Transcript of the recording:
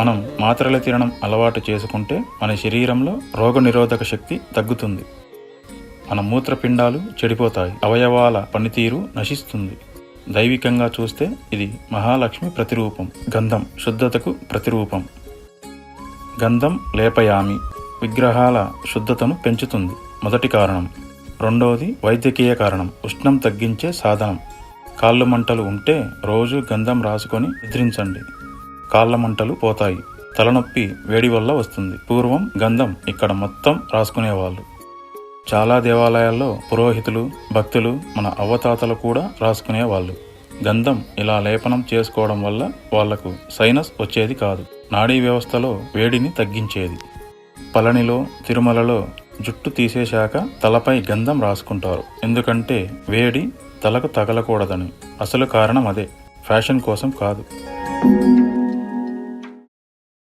మనం మాత్రలు తినడం అలవాటు చేసుకుంటే మన శరీరంలో రోగనిరోధక శక్తి తగ్గుతుంది. మన మూత్రపిండాలు చెడిపోతాయి, అవయవాల పనితీరు నశిస్తుంది. దైవికంగా చూస్తే ఇది మహాలక్ష్మి ప్రతిరూపం. గంధం శుద్ధతకు ప్రతిరూపం. గంధం లేపయామి విగ్రహాల శుద్ధతను పెంచుతుంది. మొదటి కారణం. రెండవది వైద్యకీయ కారణం. ఉష్ణం తగ్గించే సాధనం. కాళ్ళు మంటలు ఉంటే రోజు గంధం రాసుకొని నిద్రించండి. కాళ్ళ మంటలు పోతాయి. తలనొప్పి వేడి వల్ల వస్తుంది. పూర్వం గంధం ఇక్కడ మొత్తం రాసుకునేవాళ్ళు. చాలా దేవాలయాల్లో పురోహితులు, భక్తులు, మన అవ్వతాతలు కూడా రాసుకునేవాళ్ళు. గంధం ఇలా లేపనం చేసుకోవడం వల్ల వాళ్లకు సైనస్ వచ్చేది కాదు. నాడీ వ్యవస్థలో వేడిని తగ్గించేది. పళనిలో, తిరుమలలో జుట్టు తీసేశాక తలపై గంధం రాసుకుంటారు. ఎందుకంటే వేడి తలకు తగలకూడదని. అసలు కారణం అదే, ఫ్యాషన్ కోసం కాదు.